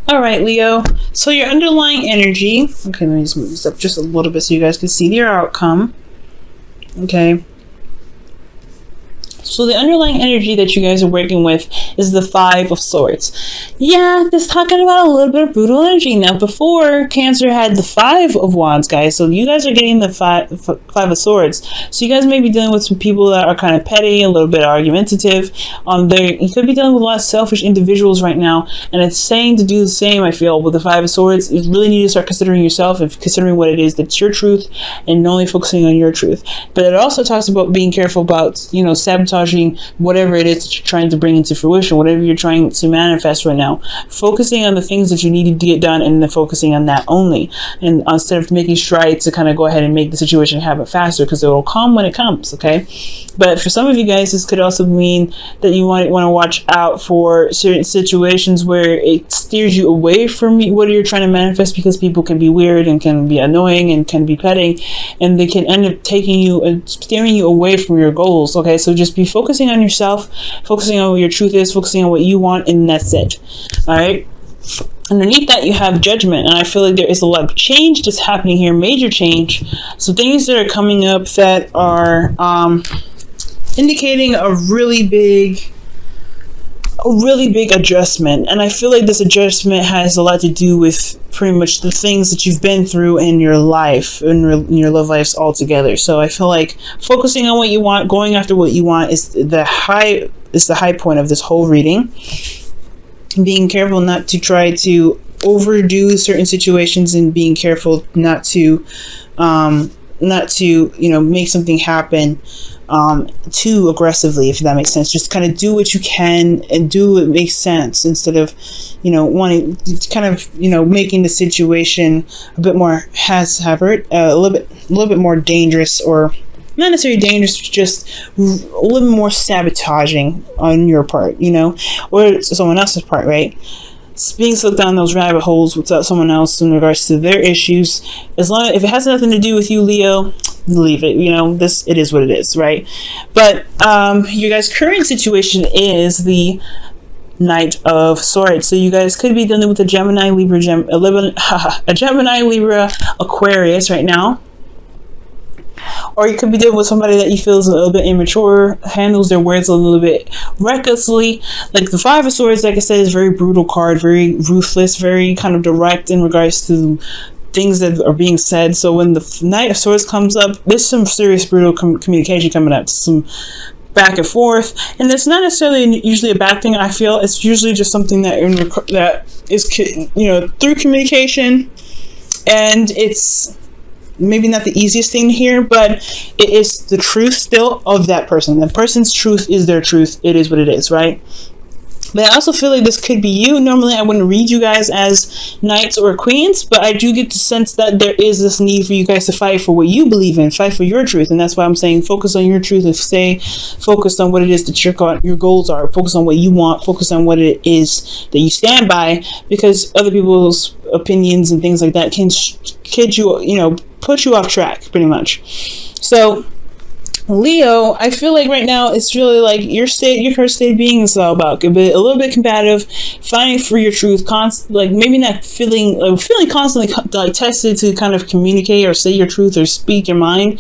All right, Leo. So your underlying energy. Okay, let me just move this up just a little bit so you guys can see your outcome. Okay. So the underlying energy that you guys are working with is the Five of Swords. Yeah, this talking about a little bit of brutal energy. Now, before, Cancer had the Five of Wands, guys. So you guys are getting the Five of Swords. So you guys may be dealing with some people that are kind of petty, a little bit argumentative. You could be dealing with a lot of selfish individuals right now. And it's saying to do the same, I feel, with the Five of Swords. You really need to start considering yourself and considering what it is that's your truth and only focusing on your truth. But it also talks about being careful about, sabotaging whatever it is that you're trying to bring into fruition, whatever you're trying to manifest right now. Focusing on the things that you need to get done and then focusing on that only. And instead of making strides to kind of go ahead and make the situation happen faster, because it will come when it comes, okay? But for some of you guys, this could also mean that you want to watch out for certain situations where it steers you away from what you're trying to manifest, because people can be weird and can be annoying and can be petty, and they can end up taking you and steering you away from your goals, okay? So just be focusing on yourself, focusing on what your truth is, focusing on what you want, and that's it. All right. Underneath that, you have Judgment, and I feel like there is a lot of change that's happening here, major change. So things that are coming up that are indicating a really big adjustment. And I feel like this adjustment has a lot to do with pretty much the things that you've been through in your life, in your love lives altogether. So I feel like focusing on what you want, going after what you want, is the high point of this whole reading. Being careful not to try to overdo certain situations, and being careful not to make something happen too aggressively, if that makes sense. Just kind of do what you can and do what makes sense, instead of wanting to kind of making the situation a bit more haphazard, a little bit more dangerous, or not necessarily dangerous, just a little bit more sabotaging on your part, or someone else's part, right? Being sucked down those rabbit holes without someone else in regards to their issues. If it has nothing to do with you, Leo, leave it. It is what it is, right? But your guys' current situation is the Knight of Swords. So you guys could be dealing with a Gemini, Libra, Aquarius right now. Or you could be dealing with somebody that you feel is a little bit immature, handles their words a little bit recklessly. Like the Five of Swords, like I said, is a very brutal card, very ruthless, very kind of direct in regards to things that are being said. So when the Knight of Swords comes up, there's some serious brutal communication coming up, some back and forth, and it's not necessarily usually a bad thing. I feel it's usually just something that is through communication, and it's maybe not the easiest thing to hear, but it is the truth still of that person. The person's truth is their truth. It is what it is, right? But I also feel like this could be you. Normally, I wouldn't read you guys as knights or queens, but I do get the sense that there is this need for you guys to fight for what you believe in, fight for your truth. And that's why I'm saying focus on your truth and stay focused on what it is that your goals are. Focus on what you want. Focus on what it is that you stand by, because other people's opinions and things like that can kid you, put you off track pretty much. So Leo, I feel like right now it's really like your current state of being is all about a little bit combative, fighting for your truth, maybe not feeling constantly like tested to kind of communicate or say your truth or speak your mind,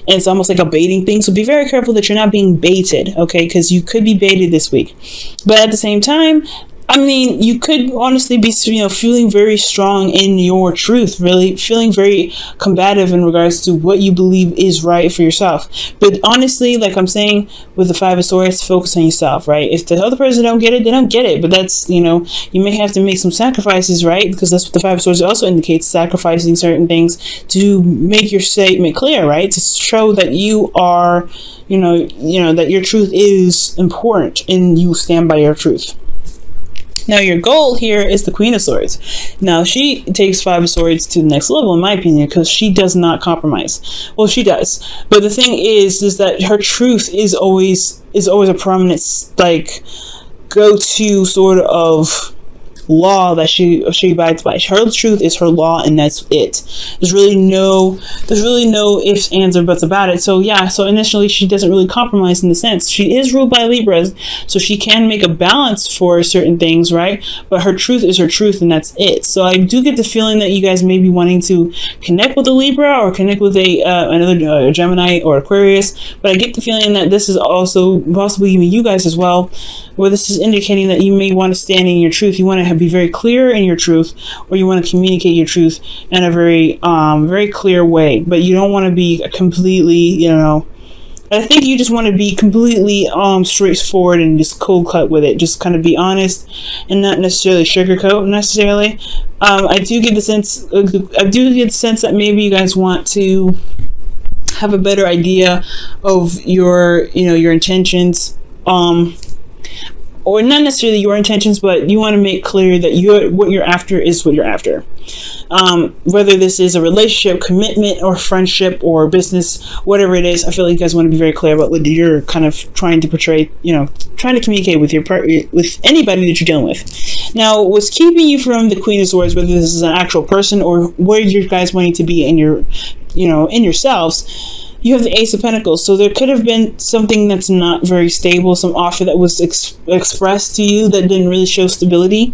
and it's almost like a baiting thing. So be very careful that you're not being baited, okay? Because you could be baited this week. But at the same time, I mean, you could honestly be, feeling very strong in your truth, really feeling very combative in regards to what you believe is right for yourself. But honestly, like I'm saying, with the Five of Swords, focus on yourself, right? If the other person don't get it, they don't get it. But that's, you may have to make some sacrifices, right? Because that's what the Five of Swords also indicates, sacrificing certain things to make your statement clear, right? To show that you are, that your truth is important and you stand by your truth. Now, your goal here is the Queen of Swords. Now, she takes Five of Swords to the next level, in my opinion, because she does not compromise. Well, she does. But the thing is that her truth is always a prominent, go-to sort of law that she abides by. Her truth is her law, and that's it. There's really no ifs, ands, or buts about it. So yeah, so initially she doesn't really compromise in the sense. She is ruled by Libras, so she can make a balance for certain things, right? But her truth is her truth, and that's it. So I do get the feeling that you guys may be wanting to connect with a Libra or connect with another Gemini or Aquarius, but I get the feeling that this is also possibly even you guys as well, where this is indicating that you may want to stand in your truth. You want to be very clear in your truth, or you want to communicate your truth in a very very clear way, but you don't want to be completely, I think you just want to be completely straightforward and just cold cut with it. Just kind of be honest and not necessarily sugarcoat necessarily. I do get the sense that maybe you guys want to have a better idea of your intentions, or not necessarily your intentions, but you want to make clear that what you're after is what you're after. Whether this is a relationship, commitment, or friendship, or business, whatever it is, I feel like you guys want to be very clear about what you're kind of trying to portray, trying to communicate with with anybody that you're dealing with. Now, what's keeping you from the Queen of Swords, whether this is an actual person or where you guys wanting to be in in yourselves, you have the Ace of Pentacles. So there could have been something that's not very stable, some offer that was expressed to you that didn't really show stability.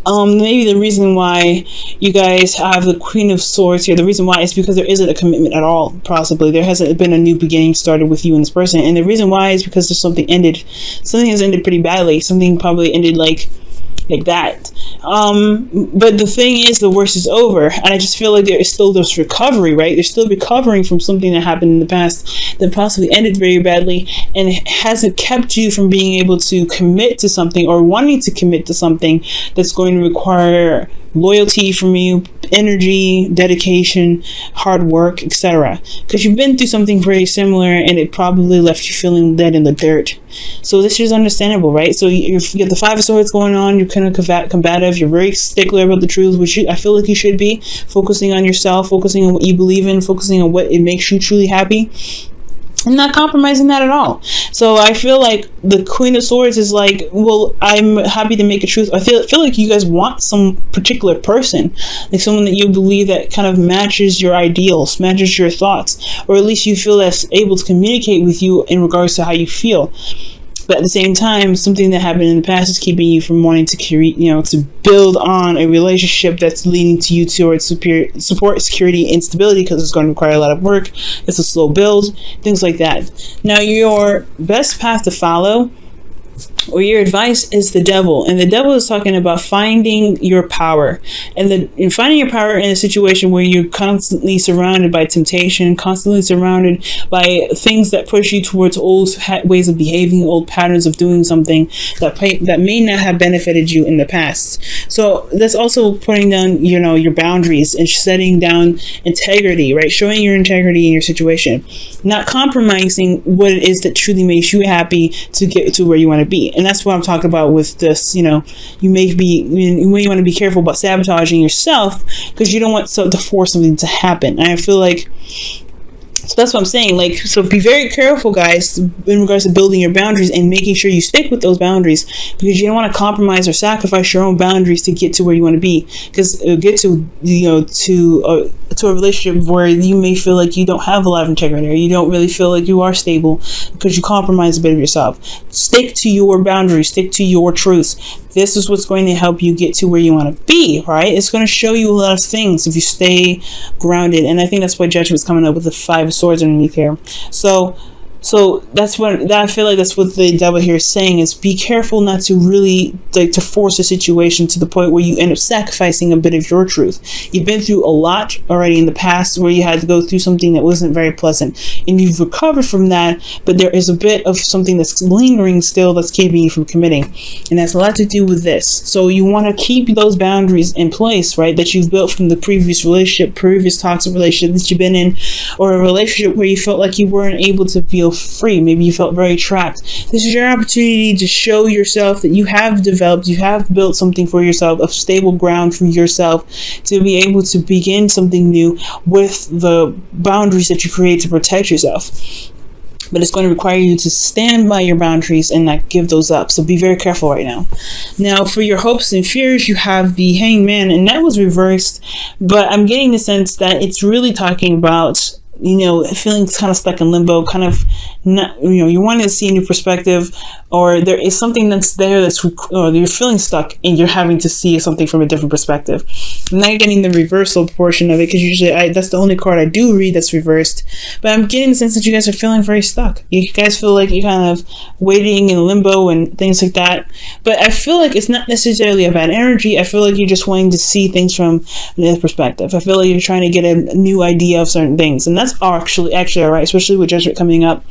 Maybe the reason why you guys have the Queen of Swords here, the reason why is because there isn't a commitment at all, possibly. There hasn't been a new beginning started with you and this person. And the reason why is because there's something has ended pretty badly. Something probably ended like that. But the thing is, the worst is over, and I just feel like there is still this recovery, right? They're still recovering from something that happened in the past that possibly ended very badly, and it hasn't kept you from being able to commit to something or wanting to commit to something that's going to require loyalty from you, energy, dedication, hard work, etc. Because you've been through something very similar, and it probably left you feeling dead in the dirt. So this is understandable, right? So you get the Five of Swords going on. You're kind of combative. You're very stickler about the truth, which I feel like you should be. Focusing on yourself, focusing on what you believe in, focusing on what it makes you truly happy. I'm not compromising that at all. So I feel like the Queen of Swords is like, well, I'm happy to make a truth. I feel like you guys want some particular person, like someone that you believe that kind of matches your ideals, matches your thoughts, or at least you feel that's able to communicate with you in regards to how you feel. But at the same time, something that happened in the past is keeping you from wanting to create, to build on a relationship that's leading to you towards support, security, and stability, because it's going to require a lot of work. It's a slow build, things like that. Now, your best path to follow, or your advice, is the Devil. And the Devil is talking about finding your power. And finding your power in a situation where you're constantly surrounded by temptation, constantly surrounded by things that push you towards old ways of behaving, old patterns of doing something that may not have benefited you in the past. So that's also putting down, your boundaries and setting down integrity, right? Showing your integrity in your situation. Not compromising what it is that truly makes you happy to get to where you want to be. And that's what I'm talking about with this. You may want to be careful about sabotaging yourself, because you don't want to force something to happen. And I feel like, so that's what I'm saying. So be very careful, guys, in regards to building your boundaries and making sure you stick with those boundaries, because you don't want to compromise or sacrifice your own boundaries to get to where you want to be. Because get to a relationship where you may feel like you don't have a lot of integrity, or you don't really feel like you are stable because you compromise a bit of yourself. Stick to your boundaries. Stick to your truths. This is what's going to help you get to where you want to be, right? It's going to show you a lot of things if you stay grounded. And I think that's why Judgment's coming up with the Five of Swords underneath here. So that's what I feel like. That's what the Devil here is saying, is be careful not to really to force a situation to the point where you end up sacrificing a bit of your truth. You've been through a lot already in the past where you had to go through something that wasn't very pleasant, and you've recovered from that, but there is a bit of something that's lingering still that's keeping you from committing, and that's a lot to do with this. So you want to keep those boundaries in place, right, that you've built from the previous relationship, previous toxic relationship that you've been in, or a relationship where you felt like you weren't able to feel free. Maybe you felt very trapped. This is your opportunity to show yourself that you have developed, you have built something for yourself, a stable ground for yourself, to be able to begin something new with the boundaries that you create to protect yourself. but it's going to require you to stand by your boundaries and not give those up. So be very careful right now. Now, for your hopes and fears, you have the Hangman, and that was reversed, but I'm getting the sense that it's really talking about, feeling kind of stuck in limbo, kind of not, you want to see a new perspective, or there is something that's there or you're feeling stuck and you're having to see something from a different perspective. I'm not getting the reversal portion of it, because usually that's the only card I do read that's reversed, but I'm getting the sense that you guys are feeling very stuck. You guys feel like you're kind of waiting in limbo and things like that, but I feel like it's not necessarily a bad energy. I feel like you're just wanting to see things from another perspective. I feel like you're trying to get a new idea of certain things, and that's actually all right, especially with Judgment coming up.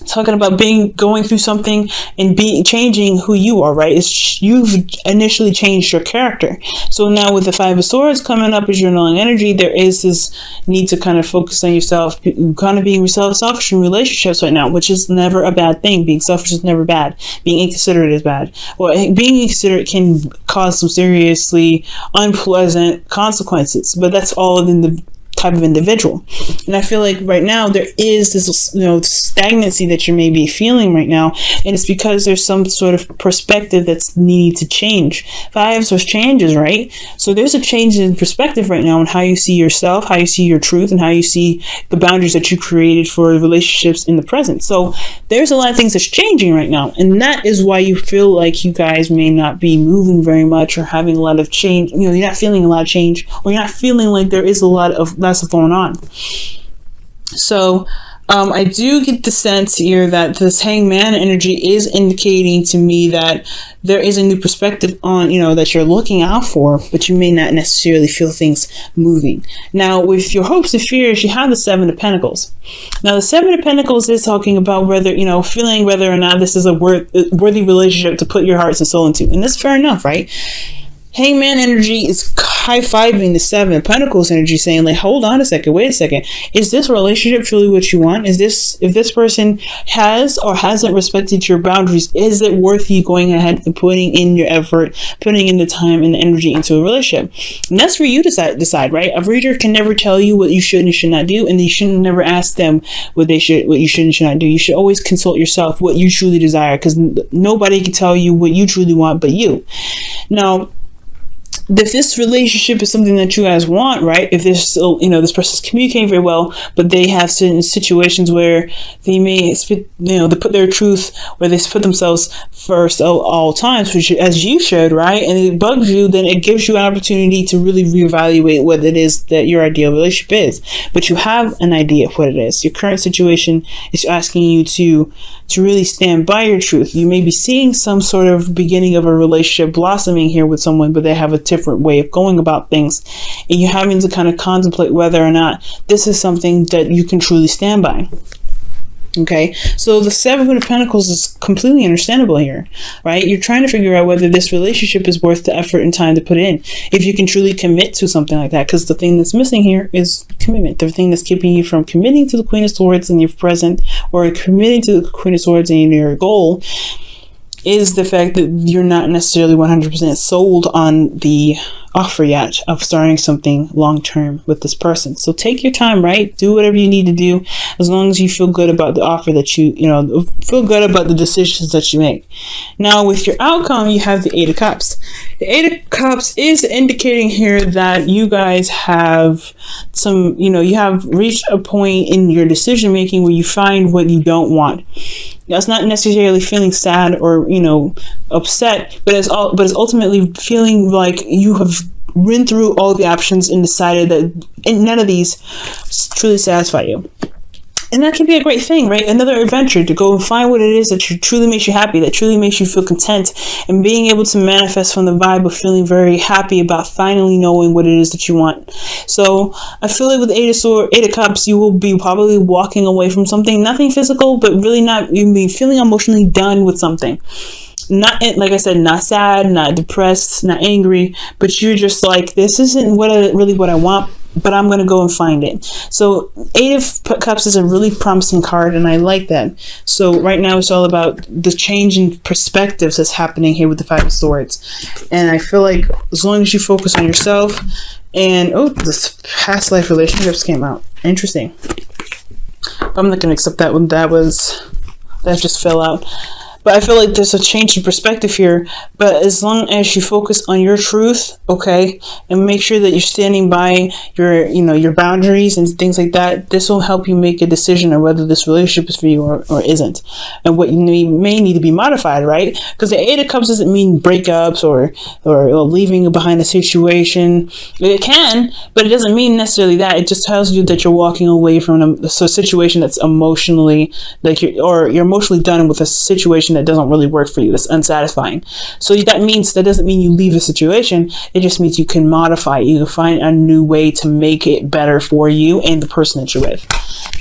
Talking about going through something and changing who you are, right? You've initially changed your character. So now with the Five of Swords coming up as your null energy, there is this need to kind of focus on yourself, kind of being selfish in relationships right now, which is never a bad thing. Being selfish is never bad. Being inconsiderate is bad. Well, being inconsiderate can cause some seriously unpleasant consequences, but that's all in the type of individual. And I feel like right now there is this stagnancy that you may be feeling right now, and it's because there's some sort of perspective that's needed to change. Five of Swords changes, right? So there's a change in perspective right now on how you see yourself, how you see your truth, and how you see the boundaries that you created for relationships in the present. So there's a lot of things that's changing right now, and that is why you feel like you guys may not be moving very much or having a lot of change. You're not feeling a lot of change, or you're not feeling like there is a lot of going on. So I do get the sense here that this Hangman energy is indicating to me that there is a new perspective on, that you're looking out for, but you may not necessarily feel things moving. Now, with your hopes and fears, you have the Seven of Pentacles. Now, the Seven of Pentacles is talking about whether, feeling whether or not this is a worthy relationship to put your hearts and soul into. And that's fair enough, right? Hangman energy is high-fiving the Seven of Pentacles energy, saying like, hold on a second, wait a second. Is this relationship truly what you want? If this person has or hasn't respected your boundaries, is it worth you going ahead and putting in your effort, putting in the time and the energy into a relationship? And that's for you to decide, right? A reader can never tell you what you should and should not do, and you should never ask them what you should and should not do. You should always consult yourself what you truly desire, because nobody can tell you what you truly want but you. Now, if this relationship is something that you guys want, right? If this, this person's communicating very well, but they have certain situations where they may they put their truth, where they put themselves first at all times, which as you should, right? And it bugs you, then it gives you an opportunity to really reevaluate what it is that your ideal relationship is. But you have an idea of what it is. Your current situation is asking you to really stand by your truth. You may be seeing some sort of beginning of a relationship blossoming here with someone, but they have a different way of going about things, and you're having to kind of contemplate whether or not this is something that you can truly stand by. Okay, so the Seven of Pentacles is completely understandable here, right? You're trying to figure out whether this relationship is worth the effort and time to put in, if you can truly commit to something like that, because the thing that's missing here is commitment. The thing that's keeping you from committing to the Queen of Swords in your present, or committing to the Queen of Swords in your goal, is the fact that you're not necessarily 100% sold on the offer yet of starting something long-term with this person. So take your time, right? Do whatever you need to do, as long as you feel good about the offer that feel good about the decisions that you make. Now, with your outcome, you have the Eight of Cups. The Eight of Cups is indicating here that you guys have some, you have reached a point in your decision making where you find what you don't want. That's not necessarily feeling sad or upset, but it's ultimately feeling like you have run through all the options and decided that none of these truly satisfy you. And that can be a great thing, right? Another adventure to go and find what it is that truly makes you happy, that truly makes you feel content, and being able to manifest from the vibe of feeling very happy about finally knowing what it is that you want. So I feel like with Eight of Cups, you will be probably walking away from something, nothing physical, but really not, you'll be feeling emotionally done with something. Not, like I said, not sad, not depressed, not angry, but you're just like, this isn't really what I want, but I'm going to go and find it. So Eight of Cups is a really promising card, and I like that. So right now it's all about the change in perspectives that's happening here with the Five of Swords. And I feel like as long as you focus on yourself and, this past life relationships came out. Interesting. I'm not gonna accept that one. That just fell out. But I feel like there's a change in perspective here. But as long as you focus on your truth, okay, and make sure that you're standing by your boundaries and things like that, this will help you make a decision on whether this relationship is for you or isn't, and what you may need to be modified, right? Because the Eight of Cups doesn't mean breakups or leaving behind a situation. It can, but it doesn't mean necessarily that. It just tells you that you're walking away from a situation that's emotionally, like you're emotionally done with a situation that doesn't really work for you, that's unsatisfying. So that doesn't mean you leave a situation. It just means you can modify it. You can find a new way to make it better for you and the person that you're with.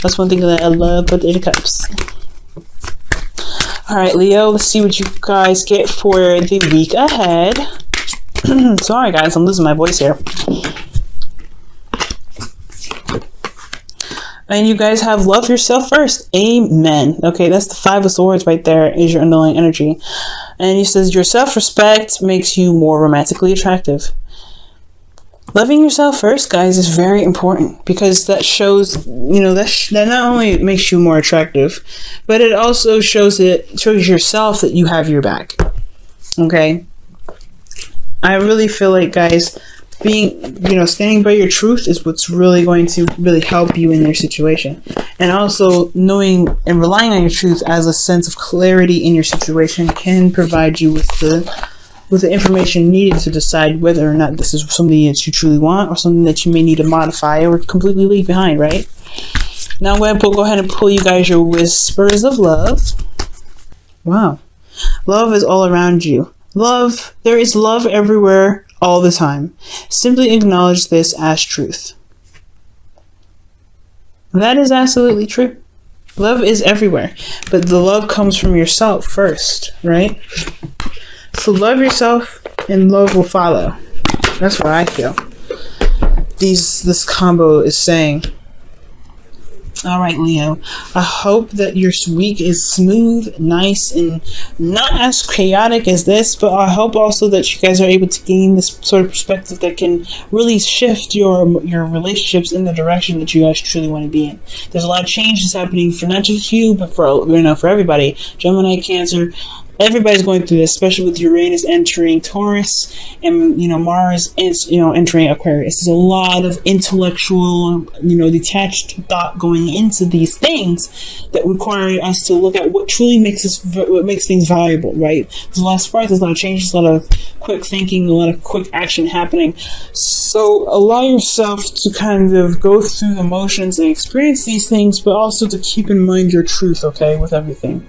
That's one thing that I love about the Eight of Cups. All right, Leo, let's see what you guys get for the week ahead. Sorry guys, I'm losing my voice here. And you guys have love yourself first. Amen. Okay, that's the Five of Swords right there, is your underlying energy. And he says your self-respect makes you more romantically attractive. Loving yourself first, guys, is very important, because that shows, that not only makes you more attractive, but it also shows yourself that you have your back. Okay? I really feel like, guys, standing by your truth is what's really going to really help you in your situation. And also knowing and relying on your truth as a sense of clarity in your situation can provide you with the information needed to decide whether or not this is something that you truly want or something that you may need to modify or completely leave behind, right? Now I'm going to go ahead and pull you guys your Whispers of Love. Wow. Love is all around you. There is love everywhere, all the time. Simply acknowledge this as truth. That is absolutely true. Love is everywhere, but the love comes from yourself first, right? So love yourself and love will follow. That's what I feel this combo is saying. All right, Leo, I hope that your week is smooth, nice, and not as chaotic as this, but I hope also that you guys are able to gain this sort of perspective that can really shift your relationships in the direction that you guys truly want to be in. There's a lot of changes happening for not just you, but for everybody. Gemini, Cancer, everybody's going through this, especially with Uranus entering Taurus and Mars is entering Aquarius. There's a lot of intellectual, detached thought going into these things that require us to look at what truly makes things valuable, right? There's a lot of spark, there's a lot of changes, a lot of quick thinking, a lot of quick action happening. So allow yourself to kind of go through the motions and experience these things, but also to keep in mind your truth, okay, with everything.